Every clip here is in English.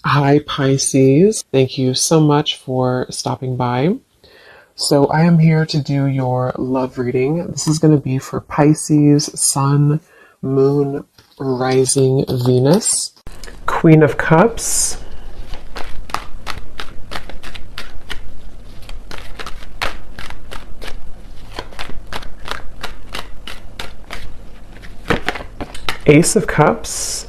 Hi, Pisces. Thank you so much for stopping by. So, I am here to do your love reading. This is going to be for Pisces, Sun, Moon, Rising, Venus, Queen of Cups, Ace of Cups,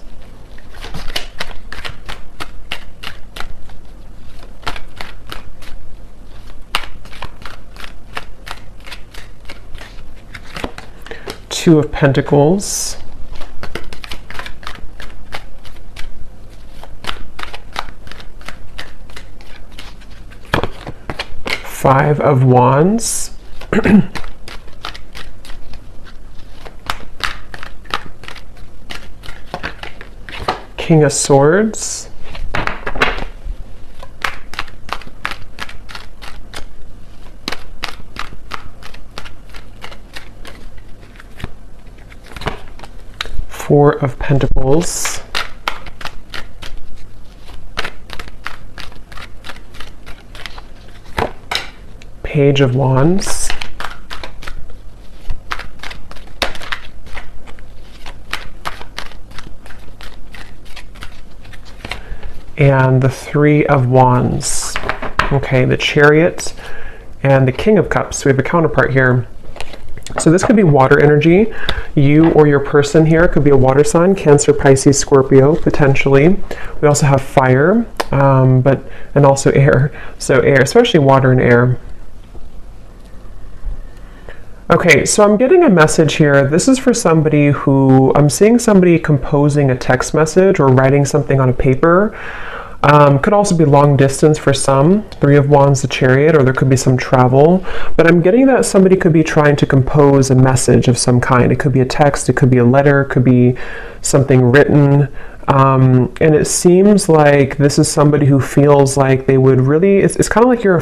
Two of Pentacles, Five of Wands, King of Swords, Four of Pentacles, Page of Wands, and the Three of Wands. Okay, the Chariot and the King of Cups. We have a counterpart here. So this could be water energy. You or your person here could be a water sign, Cancer, Pisces, Scorpio, potentially. We also have fire, and also air. So air, especially water and air. Okay, so I'm getting a message here. This is for somebody who, I'm seeing somebody composing a text message or writing something on a paper. Could also be long distance for some, Three of Wands, the Chariot, or there could be some travel. But I'm getting that somebody could be trying to compose a message of some kind. It could be a text, it could be a letter, it could be something written. And it seems like this is somebody who feels like they would really, it's kind of like you're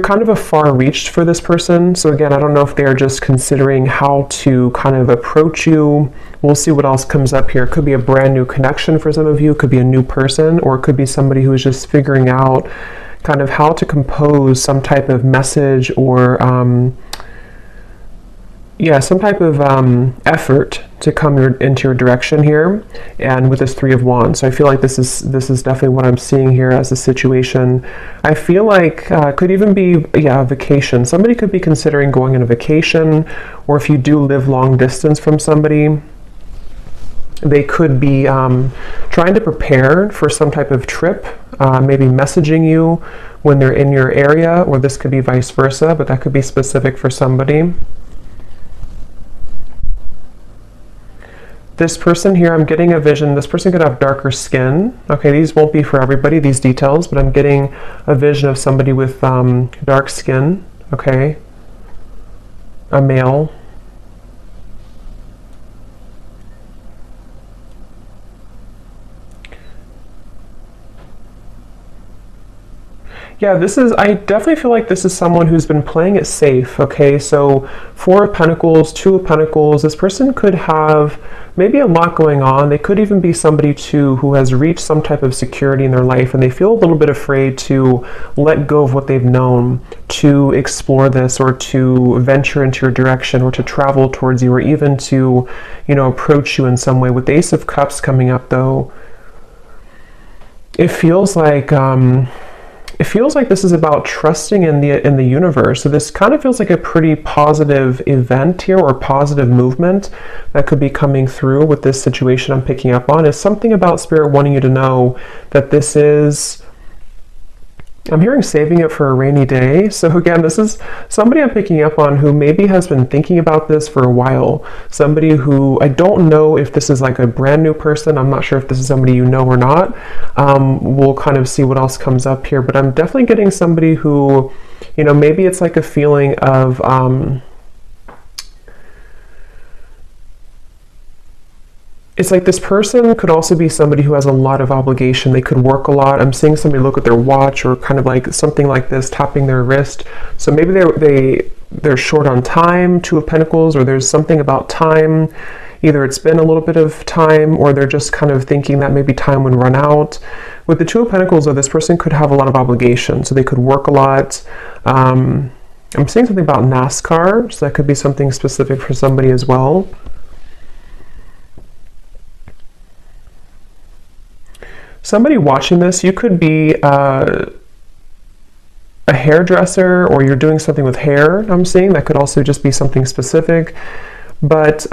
kind of a far reach for this person. So again, I don't know if they're just considering how to kind of approach you. We'll see what else comes up here. It could be a brand new connection for some of you. It could be a new person, or it could be somebody who is just figuring out kind of how to compose some type of message or some type of effort to come into your direction here, and with this Three of Wands. So I feel like this is definitely what I'm seeing here as a situation. I feel like could even be a vacation. Somebody could be considering going on a vacation, or if you do live long distance from somebody, they could be trying to prepare for some type of trip, maybe messaging you when they're in your area, or this could be vice versa, but that could be specific for somebody. This person here, I'm getting a vision. This person could have darker skin. Okay, these won't be for everybody, these details, but I'm getting a vision of somebody with dark skin. Okay, a male. Yeah, I definitely feel like this is someone who's been playing it safe, okay? So Four of Pentacles, Two of Pentacles, this person could have maybe a lot going on. They could even be somebody too who has reached some type of security in their life, and they feel a little bit afraid to let go of what they've known, to explore this, or to venture into your direction, or to travel towards you, or even to, approach you in some way. With the Ace of Cups coming up though, it feels like this is about trusting in the universe. So this kind of feels like a pretty positive event here, or positive movement that could be coming through with this situation I'm picking up on. Is something about Spirit wanting you to know that this is, I'm hearing saving it for a rainy day. So again, this is somebody I'm picking up on who maybe has been thinking about this for a while. Somebody who, I don't know if this is like a brand new person. I'm not sure if this is somebody you know or not. We'll kind of see what else comes up here. But I'm definitely getting somebody who, maybe it's like a feeling of, it's like this person could also be somebody who has a lot of obligation. They could work a lot. I'm seeing somebody look at their watch, or kind of like something like this, tapping their wrist. So maybe they're short on time, Two of Pentacles, or there's something about time. Either it's been a little bit of time, or they're just kind of thinking that maybe time would run out. With the Two of Pentacles, though, this person could have a lot of obligations, so they could work a lot. I'm seeing something about NASCAR, so that could be something specific for somebody as well. Somebody watching this, you could be a hairdresser, or you're doing something with hair. I'm seeing that could also just be something specific, but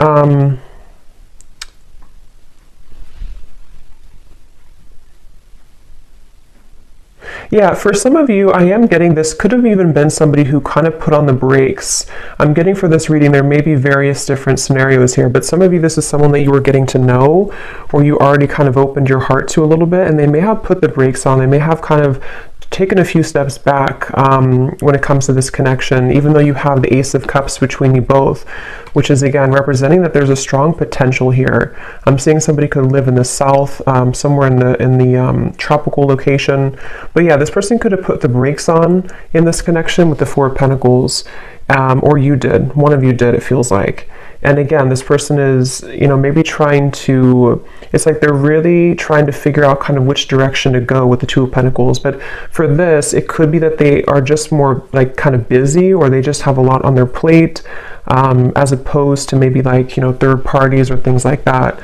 yeah, for some of you, I am getting this could have even been somebody who kind of put on the brakes. I'm getting for this reading, there may be various different scenarios here, but some of you, this is someone that you were getting to know, or you already kind of opened your heart to a little bit, and they may have put the brakes on. They may have kind of taken a few steps back when it comes to this connection, even though you have the Ace of Cups between you both, which is again representing that there's a strong potential here. I'm seeing somebody could live in the south, somewhere in the tropical location, but yeah, this person could have put the brakes on in this connection with the Four of Pentacles, or you did. One of you did, it feels like. And again, this person is, maybe trying to, it's like they're really trying to figure out kind of which direction to go with the Two of Pentacles. But for this, it could be that they are just more like kind of busy, or they just have a lot on their plate, as opposed to maybe like, third parties or things like that.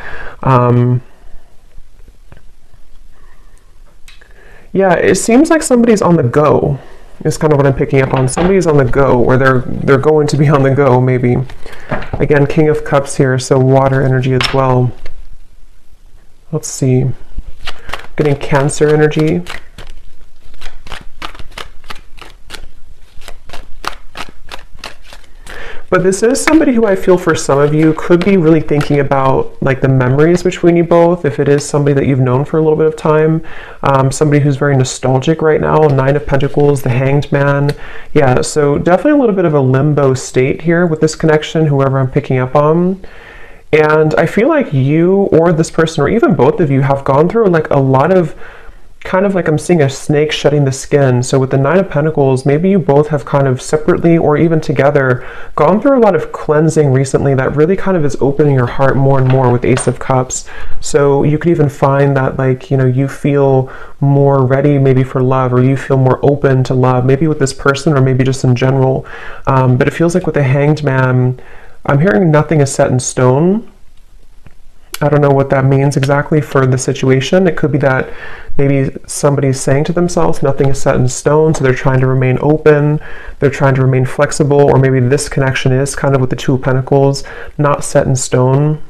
Yeah, it seems like somebody's on the go. Is kind of what I'm picking up on. Somebody's on the go, or they're going to be on the go, maybe. Again, King of Cups here, so water energy as well. Let's see. Getting Cancer energy. But this is somebody who I feel for some of you could be really thinking about like the memories between you both. If it is somebody that you've known for a little bit of time, somebody who's very nostalgic right now. Nine of Pentacles, the Hanged Man. Yeah, so definitely a little bit of a limbo state here with this connection, whoever I'm picking up on. And I feel like you or this person, or even both of you, have gone through like a lot of kind of like I'm seeing a snake shedding the skin. So with the Nine of Pentacles, maybe you both have kind of separately or even together gone through a lot of cleansing recently that really kind of is opening your heart more and more with Ace of Cups. So you could even find that like, you feel more ready maybe for love, or you feel more open to love, maybe with this person or maybe just in general. But it feels like with the Hanged Man, I'm hearing nothing is set in stone. I don't know what that means exactly for the situation. It could be that maybe somebody's saying to themselves, nothing is set in stone, so they're trying to remain open, they're trying to remain flexible, or maybe this connection is kind of with the Two of Pentacles, not set in stone.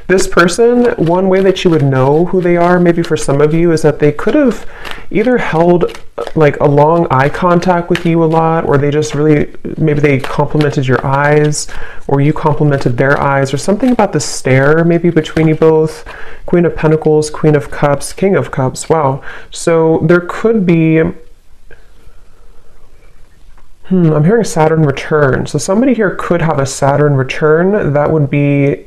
This person, one way that you would know who they are, maybe for some of you, is that they could have either held like a long eye contact with you a lot, or they just really, maybe they complimented your eyes, or you complimented their eyes, or something about the stare maybe between you both. Queen of Pentacles, Queen of Cups, King of Cups. Wow. So there could be, I'm hearing Saturn return. So somebody here could have a Saturn return. That would be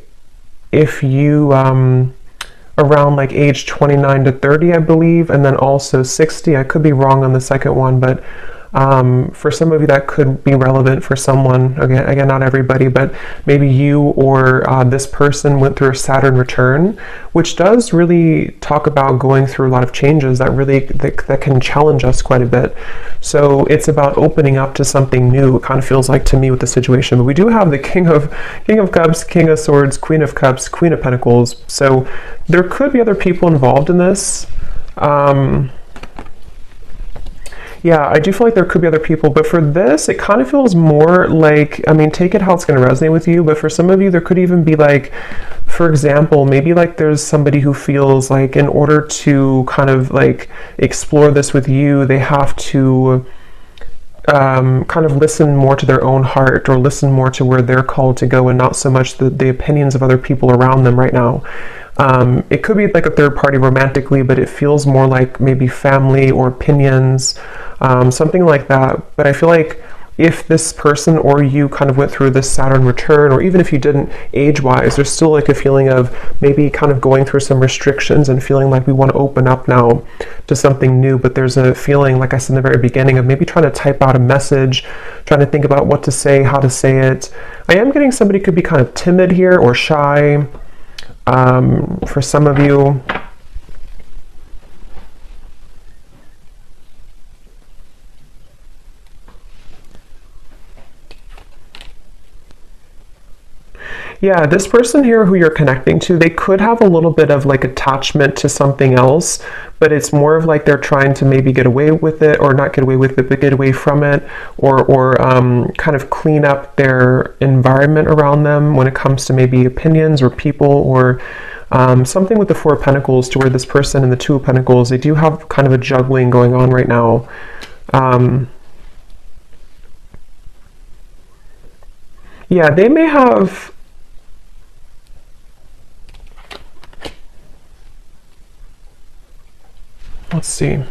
if you around like age 29 to 30, I believe, and then also 60. I could be wrong on the second one, but for some of you that could be relevant for someone. Again, not everybody, but maybe you or this person went through a Saturn return, which does really talk about going through a lot of changes that really that can challenge us quite a bit. So it's about opening up to something new. It kind of feels like to me with the situation. But we do have the King of Cups, King of Swords, Queen of Cups, Queen of Pentacles. So there could be other people involved in this. Yeah, I do feel like there could be other people, but for this, it kind of feels more like, I mean, take it how it's going to resonate with you, but for some of you, there could even be like, for example, maybe like there's somebody who feels like in order to kind of like explore this with you, they have to kind of listen more to their own heart, or listen more to where they're called to go, and not so much the opinions of other people around them right now. It could be like a third party romantically, but it feels more like maybe family or opinions, something like that. But I feel like if this person or you kind of went through this Saturn return, or even if you didn't age-wise, there's still like a feeling of maybe kind of going through some restrictions and feeling like we want to open up now to something new. But there's a feeling, like I said in the very beginning, of maybe trying to type out a message, trying to think about what to say, how to say it. I am getting somebody could be kind of timid here or shy for some of you. Yeah, this person here who you're connecting to, they could have a little bit of like attachment to something else, but it's more of like they're trying to maybe get away with it, or not get away with it, but get away from it, or kind of clean up their environment around them when it comes to maybe opinions or people, or something with the Four of Pentacles, to where this person and the Two of Pentacles, they do have kind of a juggling going on right now. Yeah, they may have... Let's see.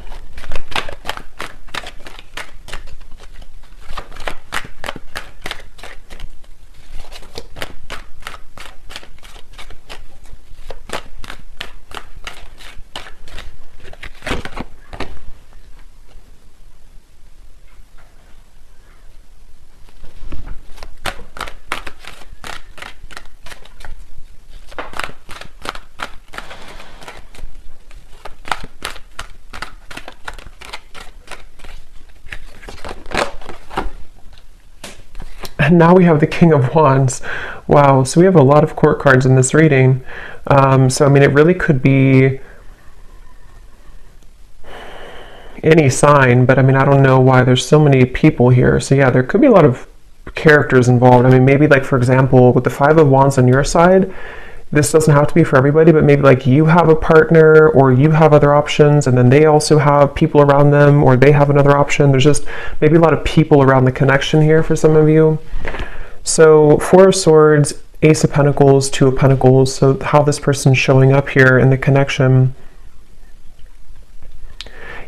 And now we have the King of Wands. Wow, so we have a lot of court cards in this reading. So, I mean, it really could be any sign, but I mean, I don't know why there's so many people here. So yeah, there could be a lot of characters involved. I mean, maybe like, for example, with the Five of Wands on your side, this doesn't have to be for everybody, but maybe like you have a partner, or you have other options, and then they also have people around them, or they have another option. There's just maybe a lot of people around the connection here for some of you. So Four of Swords, Ace of Pentacles, Two of Pentacles. So how this person's showing up here in the connection.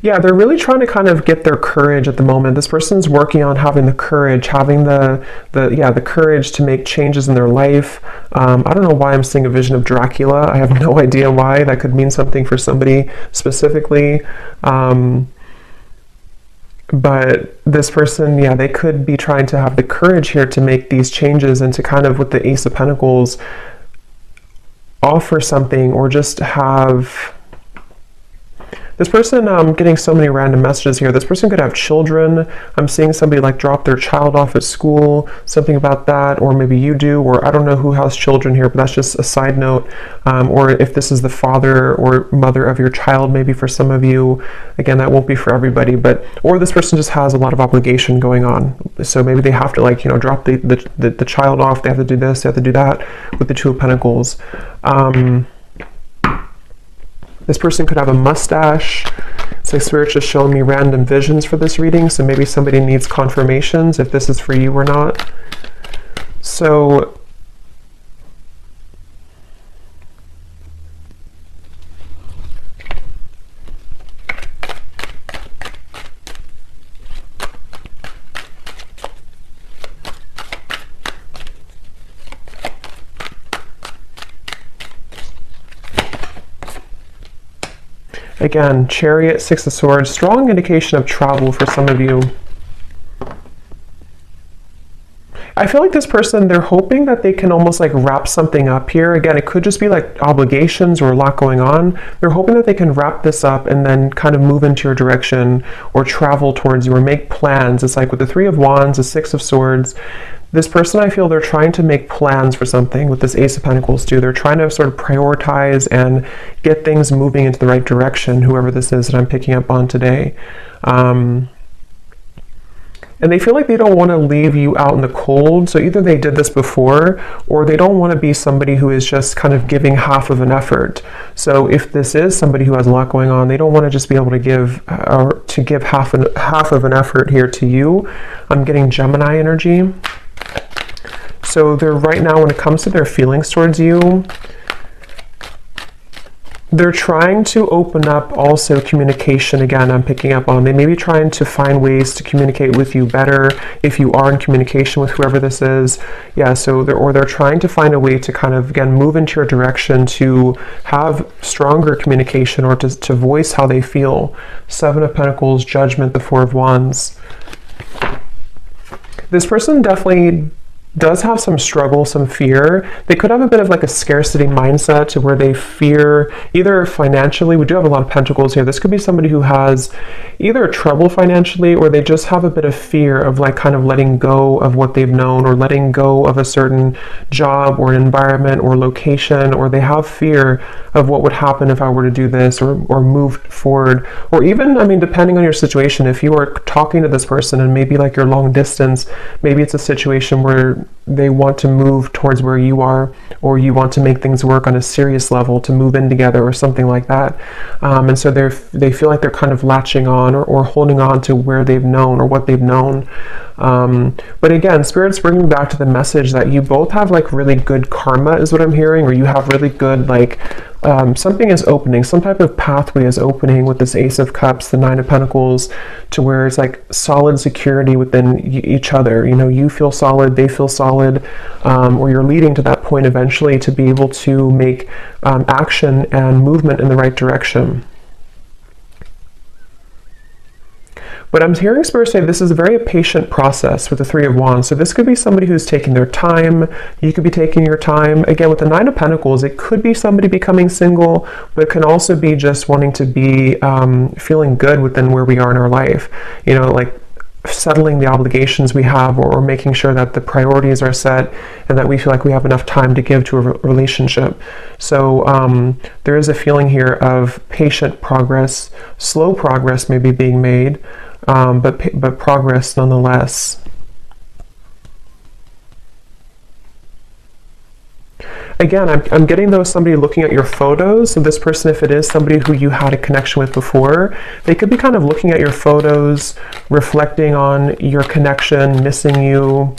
Yeah, they're really trying to kind of get their courage at the moment. This person's working on having the courage, having the courage to make changes in their life. I don't know why I'm seeing a vision of Dracula. I have no idea why. That could mean something for somebody specifically. But this person, yeah, they could be trying to have the courage here to make these changes, and to kind of, with the Ace of Pentacles, offer something, or just have... This person, getting so many random messages here. This person could have children. I'm seeing somebody like drop their child off at school, something about that, or maybe you do, or I don't know who has children here, but that's just a side note. Or if this is the father or mother of your child, maybe for some of you. Again, that won't be for everybody, but, or this person just has a lot of obligation going on. So maybe they have to, like, you know, drop the child off. They have to do this, they have to do that, with the Two of Pentacles. This person could have a mustache. It's like Spirit's just showing me random visions for this reading, so maybe somebody needs confirmations if this is for you or not. So again, Chariot, Six of Swords, strong indication of travel for some of you. I feel like this person, they're hoping that they can almost like wrap something up here. Again, it could just be like obligations or a lot going on. They're hoping that they can wrap this up and then kind of move into your direction, or travel towards you, or make plans. It's like with the Three of Wands, the Six of Swords, this person, I feel they're trying to make plans for something. With this Ace of Pentacles too, they're trying to sort of prioritize and get things moving into the right direction, whoever this is that I'm picking up on today. And they feel like they don't want to leave you out in the cold. So either they did this before, or they don't want to be somebody who is just kind of giving half of an effort. So if this is somebody who has a lot going on, they don't want to just be able to give, or to give half of an effort here to you. I'm getting Gemini energy. So they're right now, when it comes to their feelings towards you, They're trying to open up also communication. Again, I'm picking up on, they may be trying to find ways to communicate with you better if you are in communication with whoever this is. Yeah, so they're trying to find a way to kind of, again, move into your direction to have stronger communication or to voice how they feel. Seven of Pentacles, Judgment, the Four of Wands. This person definitely does have some struggle, some fear. They could have a bit of like a scarcity mindset to where they fear either financially. We do have a lot of pentacles here. This could be somebody who has either trouble financially, or they just have a bit of fear of like kind of letting go of what they've known, or letting go of a certain job or an environment or location, or they have fear of what would happen if I were to do this or move forward. Or even, I mean, depending on your situation, if you are talking to this person and maybe like you're long distance, maybe it's a situation where they want to move towards where you are, or you want to make things work on a serious level to move in together or something like that. And so they feel like they're kind of latching on or holding on to where they've known or what they've known. But again, Spirit's bringing back to the message that you both have like really good karma is what I'm hearing, or you have really good like something is opening, some type of pathway is opening with this Ace of Cups, the Nine of Pentacles, to where it's like solid security within each other. You know, you feel solid, they feel solid, or you're leading to that point eventually to be able to make action and movement in the right direction. But I'm hearing Spirit say this is a very patient process with the Three of Wands. So this could be somebody who's taking their time. You could be taking your time. Again, with the Nine of Pentacles, it could be somebody becoming single, but it can also be just wanting to be feeling good within where we are in our life. You know, like settling the obligations we have, or making sure that the priorities are set and that we feel like we have enough time to give to a relationship. So there is a feeling here of patient progress, slow progress maybe being made, but progress nonetheless. Again, I'm getting though somebody looking at your photos. So this person, if it is somebody who you had a connection with before, they could be kind of looking at your photos, reflecting on your connection, missing you.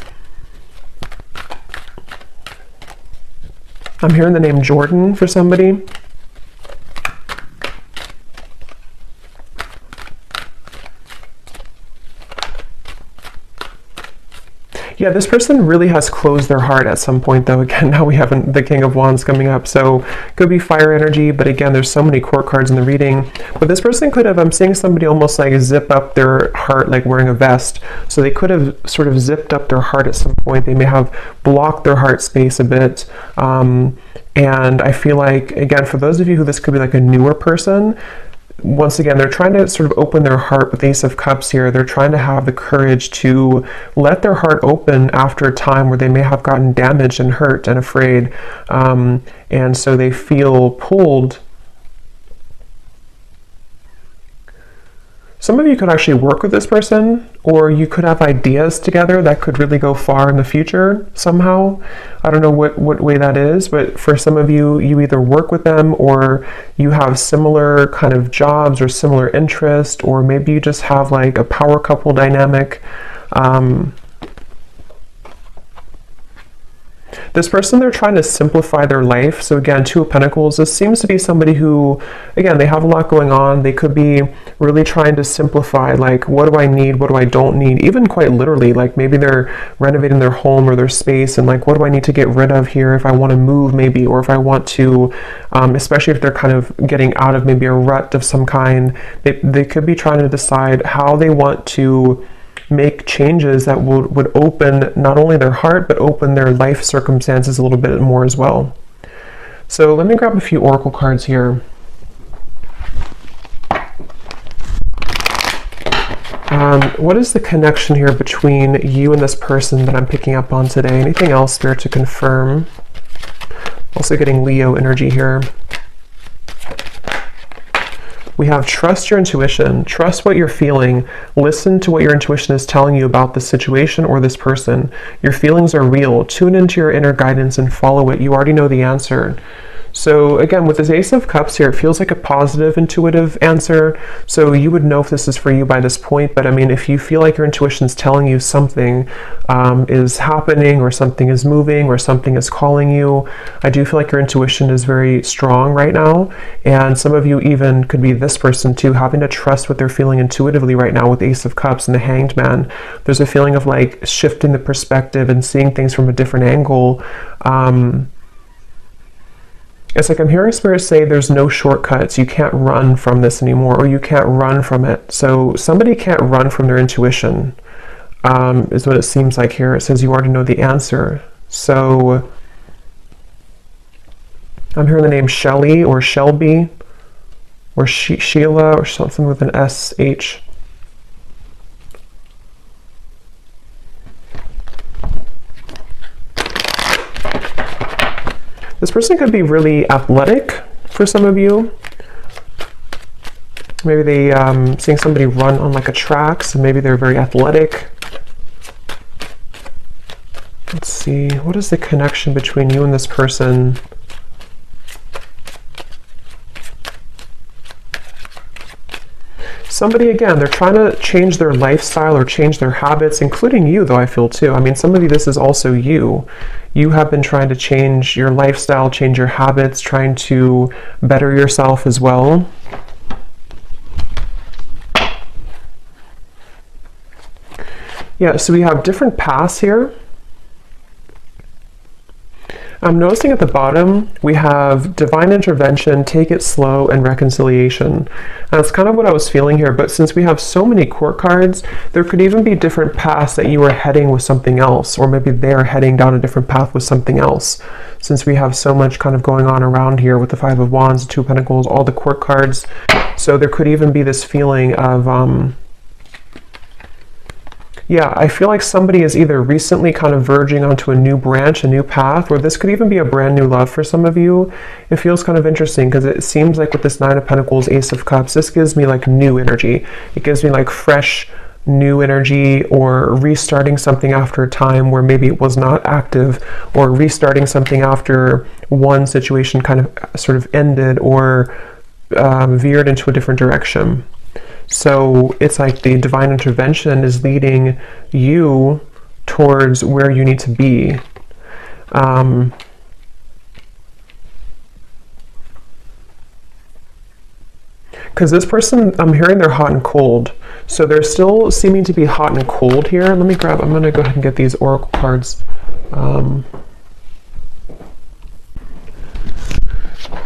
I'm hearing the name Jordan for somebody. Yeah, this person really has closed their heart at some point, though. Again, now we have the King of Wands coming up, so could be fire energy, but again, there's so many court cards in the reading. But this person could have, I'm seeing somebody almost like zip up their heart, like wearing a vest. So they could have sort of zipped up their heart at some point. They may have blocked their heart space a bit. And I feel like, again, for those of you who this could be like a newer person, once again, they're trying to sort of open their heart with the Ace of Cups here. They're trying to have the courage to let their heart open after a time where they may have gotten damaged and hurt and afraid. And so they feel pulled. Some of you could actually work with this person, or you could have ideas together that could really go far in the future somehow. I don't know what way that is, but for some of you, you either work with them, or you have similar kind of jobs or similar interest, or maybe you just have like a power couple dynamic. This person, they're trying to simplify their life. So again, Two of Pentacles, this seems to be somebody who, again, they have a lot going on. They could be really trying to simplify, like, what do I need? What do I don't need? Even quite literally, like maybe they're renovating their home or their space, and like, what do I need to get rid of here if I want to move maybe, or if I want to, especially if they're kind of getting out of maybe a rut of some kind, they could be trying to decide how they want to make changes that would open not only their heart, but open their life circumstances a little bit more as well. So let me grab a few oracle cards here. What is the connection here between you and this person that I'm picking up on today? Anything else, Spirit, to confirm? Also getting Leo energy here. We have trust your intuition, trust what you're feeling, listen to what your intuition is telling you about the situation or this person. Your feelings are real. Tune into your inner guidance and follow it. You already know the answer. So again, with this Ace of Cups here, it feels like a positive, intuitive answer. So you would know if this is for you by this point. But I mean, if you feel like your intuition is telling you something is happening, or something is moving, or something is calling you, I do feel like your intuition is very strong right now. And some of you even could be this person too, having to trust what they're feeling intuitively right now with Ace of Cups and the Hanged Man. There's a feeling of like shifting the perspective and seeing things from a different angle. It's like I'm hearing Spirit say there's no shortcuts. You can't run from this anymore, or you can't run from it. So somebody can't run from their intuition, is what it seems like here. It says you already know the answer. So I'm hearing the name Shelly or Shelby or Sheila or something with an SH. This person could be really athletic for some of you. Maybe they seeing somebody run on like a track, so maybe they're very athletic. Let's see, what is the connection between you and this person? Somebody, again, they're trying to change their lifestyle or change their habits, including you, though, I feel, too. I mean, some of you, this is also you. You have been trying to change your lifestyle, change your habits, trying to better yourself as well. Yeah, so we have different paths here. I'm noticing at the bottom, we have divine intervention, take it slow, and reconciliation. And that's kind of what I was feeling here, but since we have so many court cards, there could even be different paths that you are heading with something else, or maybe they're heading down a different path with something else. Since we have so much kind of going on around here with the Five of Wands, the Two of Pentacles, all the court cards. So there could even be this feeling of, yeah, I feel like somebody is either recently kind of verging onto a new branch, a new path, or this could even be a brand new love for some of you. It feels kind of interesting because it seems like with this Nine of Pentacles, Ace of Cups, this gives me like new energy. It gives me like fresh, new energy, or restarting something after a time where maybe it was not active, or restarting something after one situation kind of sort of ended or veered into a different direction. So it's like the divine intervention is leading you towards where you need to be. Because this person, I'm hearing they're hot and cold. So they're still seeming to be hot and cold here. Let me grab, I'm going to go ahead and get these oracle cards.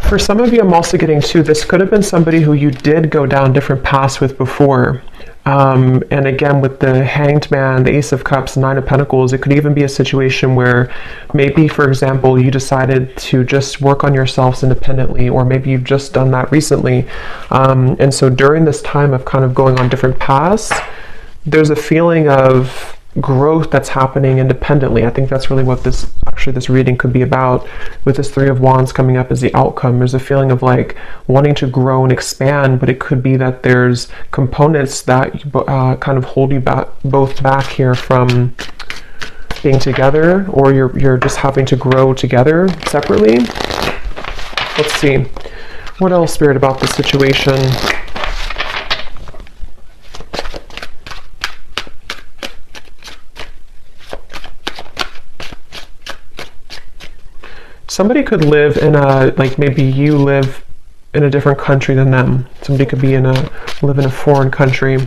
For some of you, I'm also getting too, this could have been somebody who you did go down different paths with before. And again, with the Hanged Man, the Ace of Cups, Nine of Pentacles, it could even be a situation where maybe, for example, you decided to just work on yourselves independently, or maybe you've just done that recently. And so during this time of kind of going on different paths, there's a feeling of growth that's happening independently. I think that's really what this reading could be about. With this Three of Wands coming up as the outcome, there's a feeling of like wanting to grow and expand, but it could be that there's components that kind of hold you both back here from being together, or you're just having to grow together separately. Let's see. What else, Spirit, about this situation? Somebody could live in a, like maybe you live in a different country than them. Somebody could be live in a foreign country.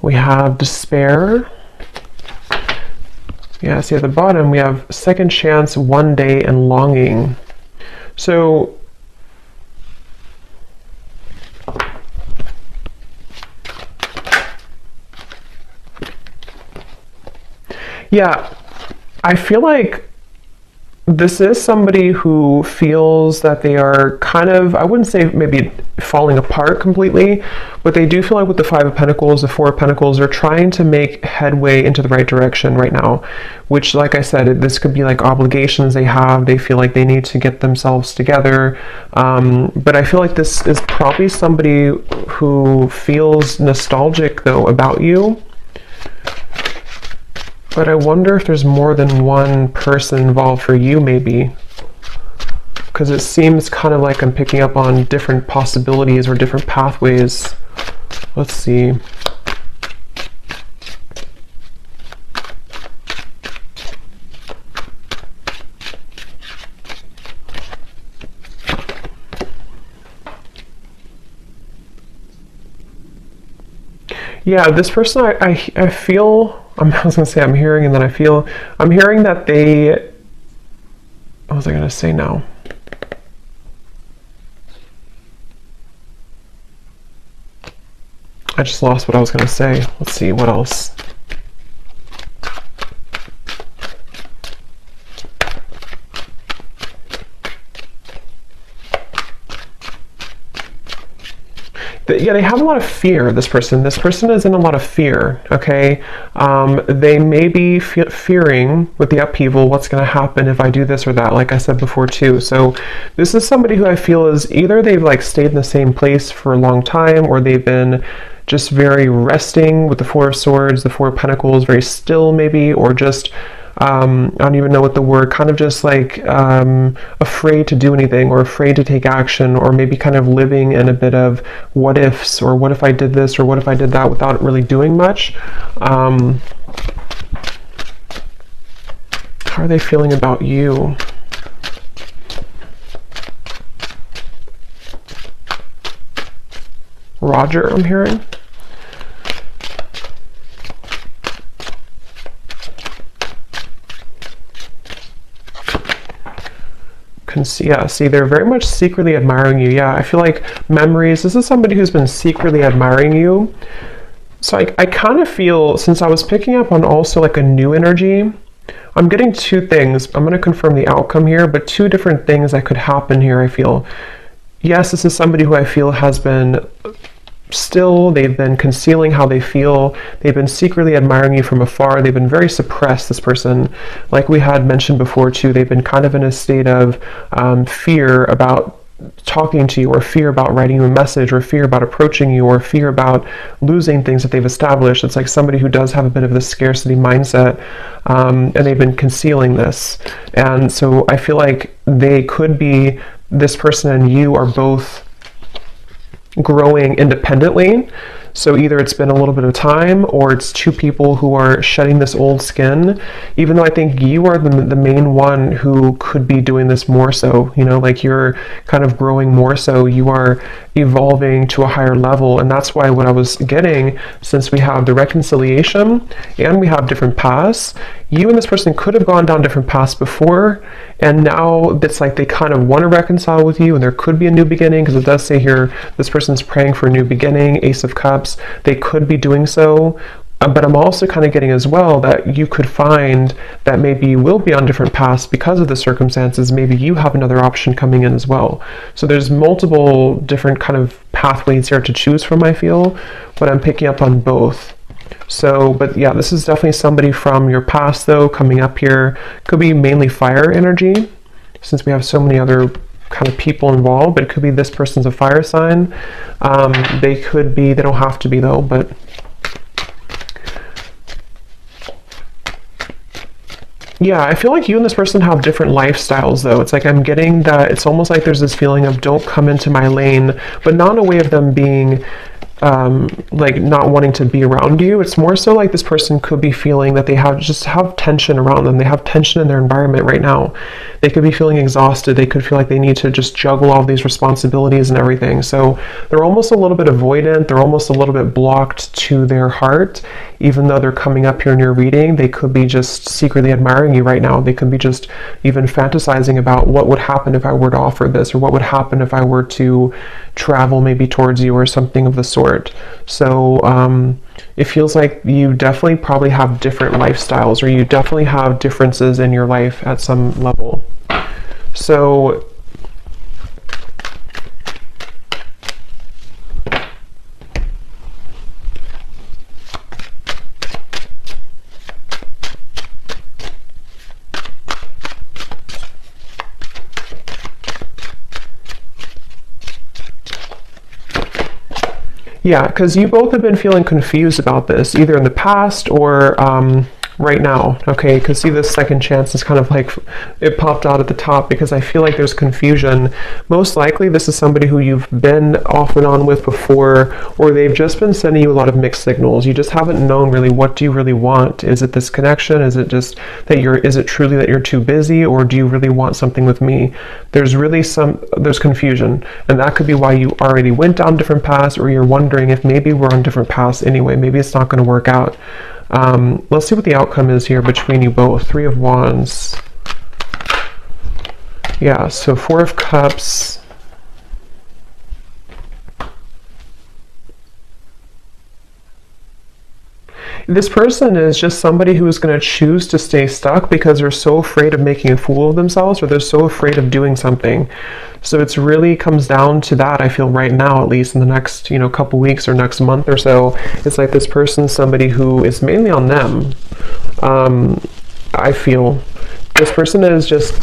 We have despair. Yeah, see at the bottom we have second chance, one day, and longing. So yeah, I feel like this is somebody who feels that they are kind of, I wouldn't say maybe falling apart completely, but they do feel like with the Five of Pentacles, the Four of Pentacles, they're trying to make headway into the right direction right now, which, like I said, this could be like obligations they have. They feel like they need to get themselves together. But I feel like this is probably somebody who feels nostalgic, though, about you. But I wonder if there's more than one person involved for you, maybe. Because it seems kind of like I'm picking up on different possibilities or different pathways. Let's see. Yeah, this person, I feel, I was going to say I'm hearing, and then I'm hearing that they, what was I going to say now? I just lost what I was going to say. Let's see, what else? Yeah, they have a lot of fear, this person. This person is in a lot of fear, okay? They may be fearing with the upheaval what's going to happen if I do this or that, like I said before too. So this is somebody who I feel is either they've like stayed in the same place for a long time, or they've been just very resting with the Four of Swords, the Four of Pentacles, very still maybe, or just I don't even know what the word, kind of just like afraid to do anything, or afraid to take action, or maybe kind of living in a bit of what ifs, or what if I did this, or what if I did that, without really doing much. How are they feeling about you? Roger, I'm hearing. Yeah, see, they're very much secretly admiring you. Yeah, I feel like memories, this is somebody who's been secretly admiring you. So I kind of feel, since I was picking up on also like a new energy, I'm getting two things. I'm going to confirm the outcome here, but two different things that could happen here, I feel. Yes, this is somebody who I feel has been still, they've been concealing how they feel, they've been secretly admiring you from afar, they've been very suppressed, this person. Like we had mentioned before too, they've been kind of in a state of fear about talking to you, or fear about writing you a message, or fear about approaching you, or fear about losing things that they've established. It's like somebody who does have a bit of the scarcity mindset, and they've been concealing this. And so I feel like they could be, this person and you are both growing independently. So either it's been a little bit of time, or it's two people who are shedding this old skin, even though I think you are the main one who could be doing this more so, you know, like you're kind of growing more so, you are evolving to a higher level. And that's why what I was getting, since we have the reconciliation and we have different paths, you and this person could have gone down different paths before, and now it's like they kind of want to reconcile with you, and there could be a new beginning, because it does say here this person's praying for a new beginning, Ace of Cups. They could be doing so, but I'm also kind of getting as well that you could find that maybe you will be on different paths because of the circumstances. Maybe you have another option coming in as well. So there's multiple different kind of pathways here to choose from, I feel, but I'm picking up on both. So, but yeah, this is definitely somebody from your past though coming up here. Could be mainly fire energy, since we have so many other kind of people involved, but it could be this person's a fire sign. They could be, they don't have to be though, but yeah, I feel like you and this person have different lifestyles though. It's like I'm getting that it's almost like there's this feeling of don't come into my lane, but not in a way of them being like not wanting to be around you. It's more so like this person could be feeling that they have tension around them. They have tension in their environment right now. They could be feeling exhausted. They could feel like they need to just juggle all these responsibilities and everything. So they're almost a little bit avoidant. They're almost a little bit blocked to their heart. Even though they're coming up here in your reading, they could be just secretly admiring you right now. They could be just even fantasizing about what would happen if I were to offer this, or what would happen if I were to travel maybe towards you, or something of the sort. So it feels like you definitely probably have different lifestyles, or you definitely have differences in your life at some level. So yeah, because you both have been feeling confused about this, either in the past or right now, okay? Because see, this second chance is kind of like, it popped out at the top because I feel like there's confusion. Most likely this is somebody who you've been off and on with before, or they've just been sending you a lot of mixed signals. You just haven't known really, what do you really want? Is it this connection? Is it just that is it truly that you're too busy, or do you really want something with me? There's really there's confusion, and that could be why you already went down different paths, or you're wondering if maybe we're on different paths anyway. Maybe it's not going to work out. Let's see what the outcome is here between you both. Three of Wands. Yeah, so Four of Cups. This person is just somebody who is going to choose to stay stuck because they're so afraid of making a fool of themselves, or they're so afraid of doing something. So it's really comes down to that, I feel, right now, at least in the next, couple weeks or next month or so. It's like this person's somebody who is mainly on them. I feel this person is just,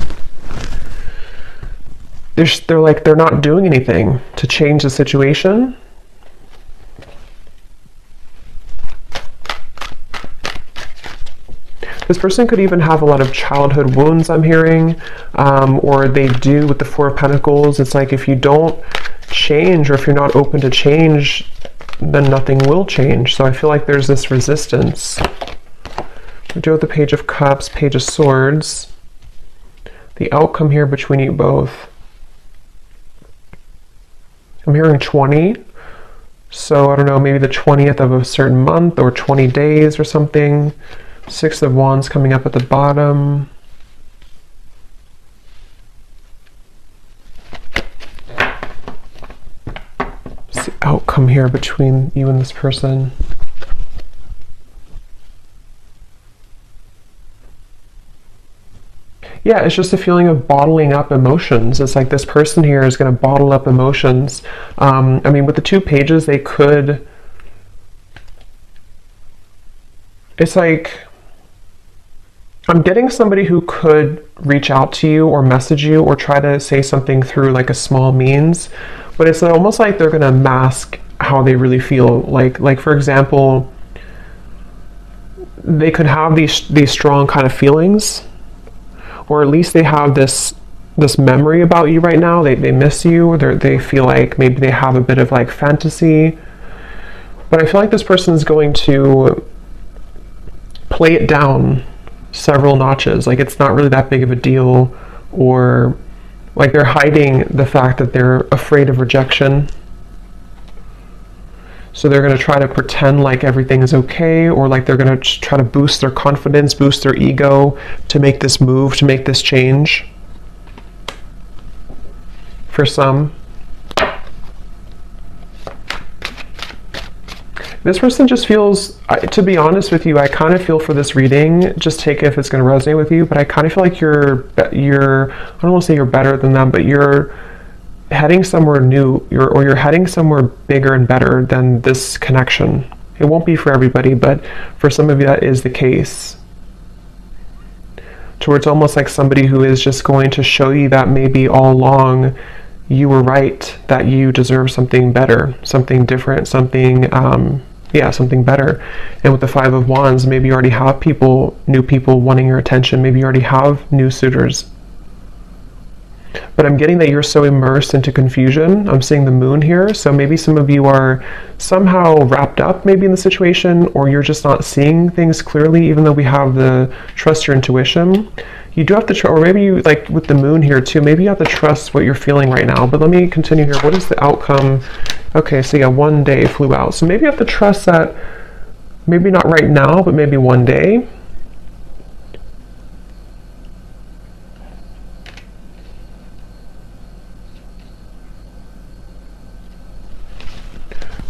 they're not doing anything to change the situation. This person could even have a lot of childhood wounds, I'm hearing, or they do with the Four of Pentacles. It's like if you don't change, or if you're not open to change, then nothing will change. So I feel like there's this resistance. We do have the Page of Cups, Page of Swords. The outcome here between you both. I'm hearing 20. So I don't know, maybe the 20th of a certain month, or 20 days or something. Six of Wands coming up at the bottom. What's the outcome here between you and this person? Yeah, it's just a feeling of bottling up emotions. It's like this person here is going to bottle up emotions. I mean, with the two pages, they could... It's like... I'm getting somebody who could reach out to you or message you or try to say something through like a small means, but it's almost like they're going to mask how they really feel. Like for example, they could have these strong kind of feelings, or at least they have this memory about you right now. They miss you, or they feel like maybe they have a bit of like fantasy, but I feel like this person is going to play it down several notches. Like it's not really that big of a deal, or like they're hiding the fact that they're afraid of rejection. So they're going to try to pretend like everything is okay, or like they're going to try to boost their confidence, boost their ego to make this move, to make this change. For some. This person just feels, to be honest with you, I kind of feel for this reading, just take it if it's going to resonate with you, but I kind of feel like you're I don't want to say you're better than them, but you're heading somewhere new, or you're heading somewhere bigger and better than this connection. It won't be for everybody, but for some of you that is the case. Towards almost like somebody who is just going to show you that maybe all along you were right, that you deserve something better, something different, something something better. And with the Five of Wands, maybe you already have new people wanting your attention. Maybe you already have new suitors. But I'm getting that you're so immersed into confusion. I'm seeing the Moon here. So maybe some of you are somehow wrapped up maybe in the situation, or you're just not seeing things clearly, even though we have the trust your intuition. You do have to trust, or maybe you, like with the Moon here too, maybe you have to trust what you're feeling right now. But let me continue here. What is the outcome? Okay, so yeah, 1 day flew out. So maybe you have to trust that, maybe not right now, but maybe one day.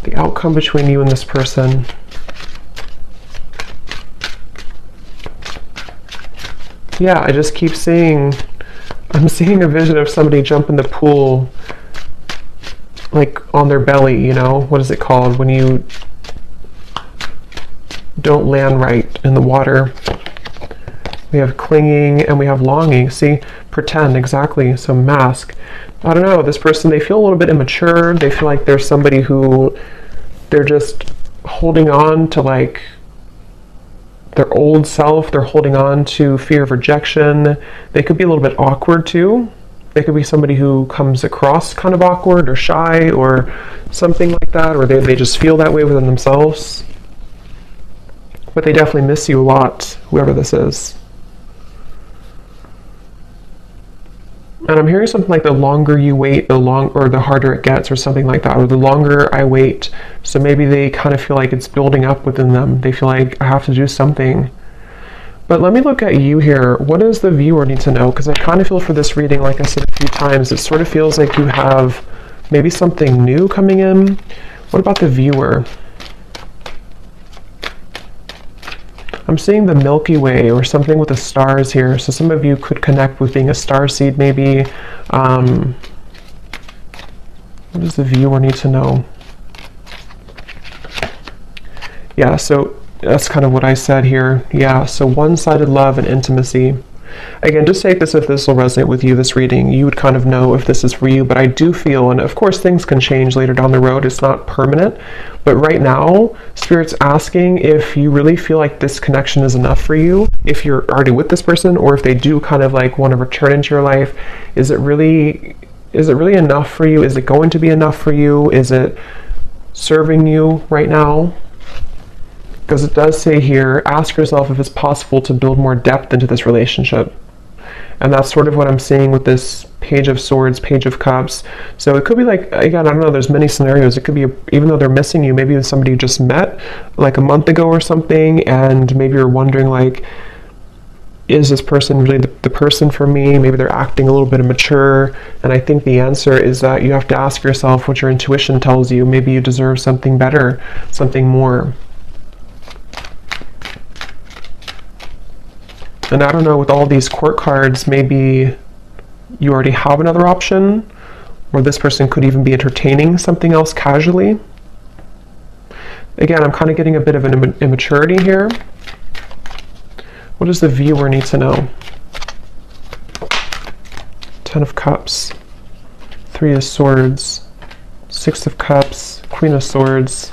The outcome between you and this person. Yeah, I just keep seeing I'm seeing a vision of somebody jump in the pool, like on their belly, you know? What is it called when you don't land right in the water? We have clinging and we have longing. See, pretend, exactly. So mask. I don't know, this person, they feel a little bit immature. They feel like there's somebody who they're just holding on to, like their old self. They're holding on to fear of rejection. They could be a little bit awkward too. They could be somebody who comes across kind of awkward or shy or something like that, or they just feel that way within themselves. But they definitely miss you a lot, whoever this is. And I'm hearing something like the longer you wait, the harder it gets, or something like that, or the longer I wait. So maybe they kind of feel like it's building up within them. They feel like I have to do something. But let me look at you here. What does the viewer need to know? Because I kind of feel for this reading, like I said a few times, it sort of feels like you have maybe something new coming in. What about the viewer? I'm seeing the Milky Way or something with the stars here. So some of you could connect with being a star seed maybe. What does the viewer need to know? Yeah, so that's kind of what I said here. Yeah, so one-sided love and intimacy. Again, just take this if this will resonate with you, this reading. You would kind of know if this is for you, but I do feel, and of course things can change later down the road, it's not permanent, but right now, Spirit's asking if you really feel like this connection is enough for you, if you're already with this person, or if they do kind of like want to return into your life. Is it really enough for you? Is it going to be enough for you? Is it serving you right now? Because it does say here, ask yourself if it's possible to build more depth into this relationship. And that's sort of what I'm seeing with this Page of Swords, Page of Cups. So it could be like, again, I don't know, there's many scenarios. It could be, even though they're missing you, maybe it's somebody you just met like a month ago or something, and maybe you're wondering like, is this person really the person for me? Maybe they're acting a little bit immature. And I think the answer is that you have to ask yourself what your intuition tells you. Maybe you deserve something better, something more. And I don't know, with all these court cards, maybe you already have another option, or this person could even be entertaining something else casually. Again, I'm kind of getting a bit of an immaturity here. What does the viewer need to know? Ten of Cups, Three of Swords, Six of Cups, Queen of Swords.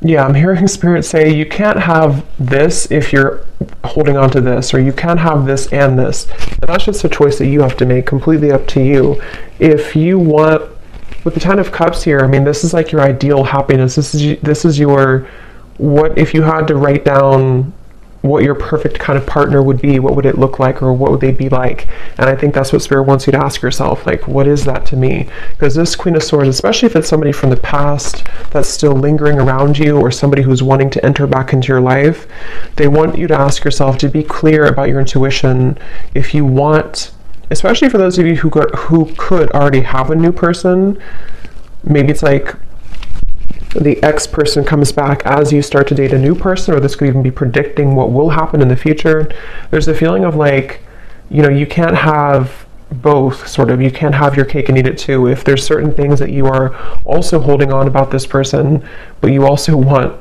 Yeah, I'm hearing Spirit say you can't have this if you're holding on to this, or you can't have this and this. And that's just a choice that you have to make, completely up to you. If you want, with the Ten of Cups here, I mean, this is like your ideal happiness. This is your, what if you had to write down what your perfect kind of partner would be, what would it look like, or what would they be like? And I think that's what Spirit wants you to ask yourself, like, what is that to me? Because this Queen of Swords, especially if it's somebody from the past that's still lingering around you, or somebody who's wanting to enter back into your life, they want you to ask yourself to be clear about your intuition. If you want, especially for those of you who could already have a new person, maybe it's like the ex person comes back as you start to date a new person, or this could even be predicting what will happen in the future. There's a feeling of like, you know, you can't have both, sort of. You can't have your cake and eat it too. If there's certain things that you are also holding on about this person, but you also want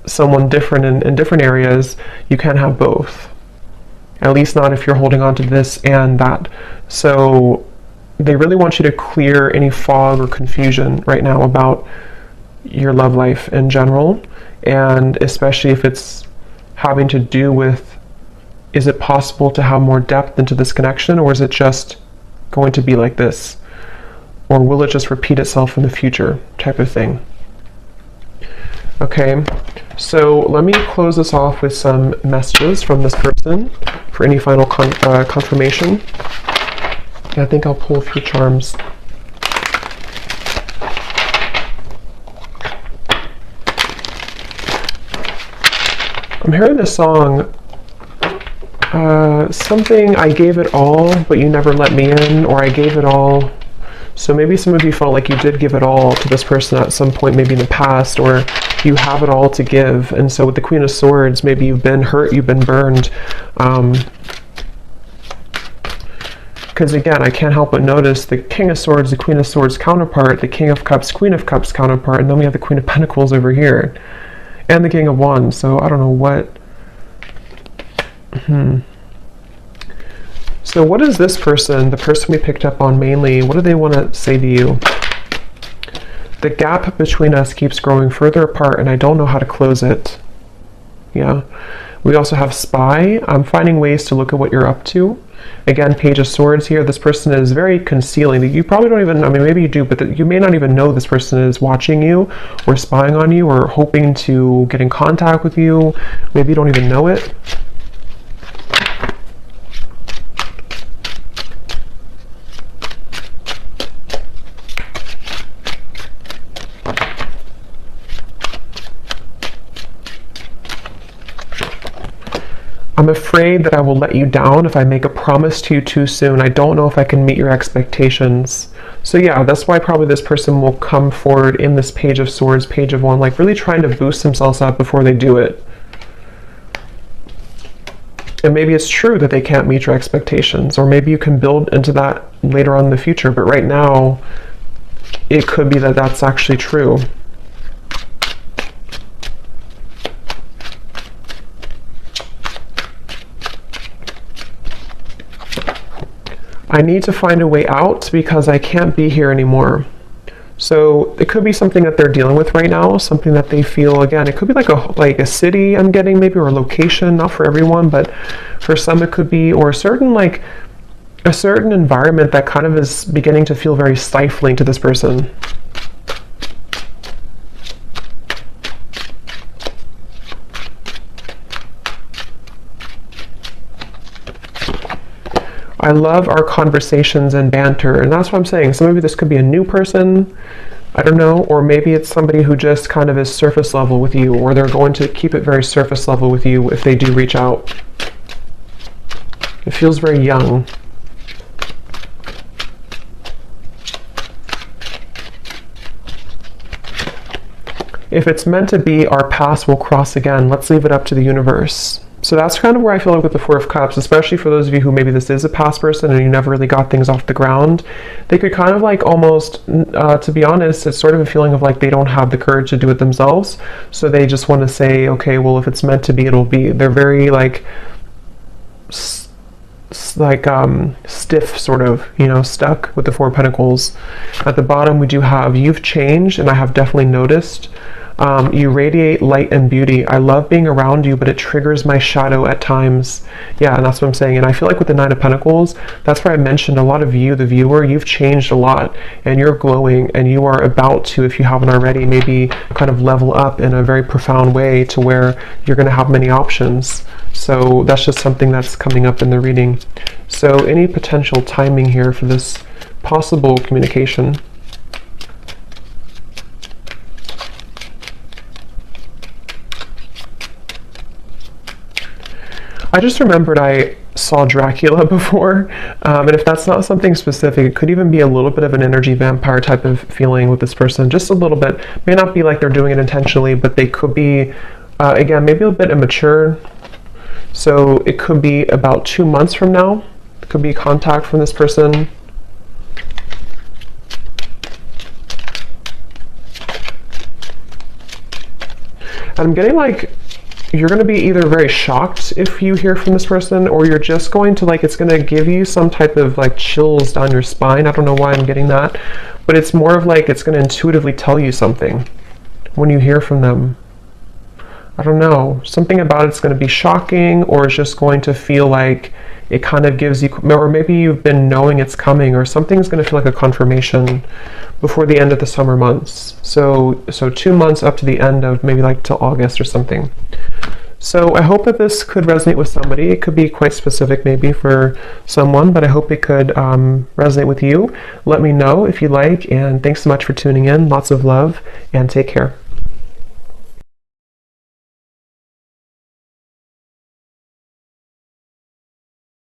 someone different in different areas, you can't have both. At least not if you're holding on to this and that. So they really want you to clear any fog or confusion right now about your love life in general, and especially if it's having to do with, is it possible to have more depth into this connection, or is it just going to be like this, or will it just repeat itself in the future, type of thing. Okay, so let me close this off with some messages from this person for any final confirmation. I think I'll pull a few charms. I'm hearing this song, something, I gave it all, but you never let me in, or I gave it all, so So maybe some of you felt like you did give it all to this person at some point, maybe in the past, or you have it all to give. And so with the Queen of Swords, maybe you've been hurt, you've been burned. Because again, I can't help but notice the King of Swords, the Queen of Swords counterpart, the King of Cups, Queen of Cups counterpart, and then we have the Queen of Pentacles over here, and the King of Wands. So I don't know what... So what is this person, the person we picked up on mainly, what do they want to say to you? The gap between us keeps growing further apart and I don't know how to close it. Yeah. We also have Spy. I'm finding ways to look at what you're up to. Again, Page of Swords here. This person is very concealing. You probably don't even, I mean, maybe you do, but you may not even know this person is watching you or spying on you or hoping to get in contact with you. Maybe you don't even know it. I'm afraid that I will let you down if I make a promise to you too soon. I don't know if I can meet your expectations. So yeah, that's why probably this person will come forward in this Page of Swords, Page of Wands, like really trying to boost themselves up before they do it. And maybe it's true that they can't meet your expectations, or maybe you can build into that later on in the future, but right now it could be that that's actually true. I need to find a way out because I can't be here anymore. So it could be something that they're dealing with right now, something that they feel, again, it could be like a city I'm getting maybe, or a location, not for everyone, but for some it could be, or a certain environment that kind of is beginning to feel very stifling to this person. I love our conversations and banter, and that's what I'm saying. So maybe this could be a new person, I don't know, or maybe it's somebody who just kind of is surface level with you, or they're going to keep it very surface level with you if they do reach out. It feels very young. If it's meant to be, our paths will cross again. Let's leave it up to the universe. So that's kind of where I feel like with the Four of Cups, especially for those of you who maybe this is a past person and you never really got things off the ground, they could kind of like almost, to be honest, it's sort of a feeling of like they don't have the courage to do it themselves. So they just want to say, okay, well, if it's meant to be, it'll be. They're very like stiff, sort of, you know, stuck with the Four of Pentacles. At the bottom, we do have, you've changed, and I have definitely noticed. You radiate light and beauty. I love being around you, but it triggers my shadow at times. Yeah, and that's what I'm saying. And I feel like with the Nine of Pentacles, that's where I mentioned a lot of you, the viewer, you've changed a lot, and you're glowing, and you are about to, if you haven't already, maybe kind of level up in a very profound way to where you're going to have many options. So that's just something that's coming up in the reading. So any potential timing here for this possible communication? I just remembered I saw Dracula before, and if that's not something specific, it could even be a little bit of an energy vampire type of feeling with this person, just a little bit. May not be like they're doing it intentionally, but they could be, again, maybe a bit immature. So it could be about 2 months from now. It could be contact from this person. And I'm getting like, you're going to be either very shocked if you hear from this person, or you're just going to like, it's going to give you some type of like chills down your spine. I don't know why I'm getting that, but it's more of like, it's going to intuitively tell you something when you hear from them. I don't know, something about it's going to be shocking, or it's just going to feel like it kind of gives you, or maybe you've been knowing it's coming, or something's going to feel like a confirmation before the end of the summer months. So 2 months up to the end of maybe like till August or something. So I hope that this could resonate with somebody. It could be quite specific maybe for someone, but I hope it could resonate with you. Let me know if you like, and thanks so much for tuning in. Lots of love, and take care.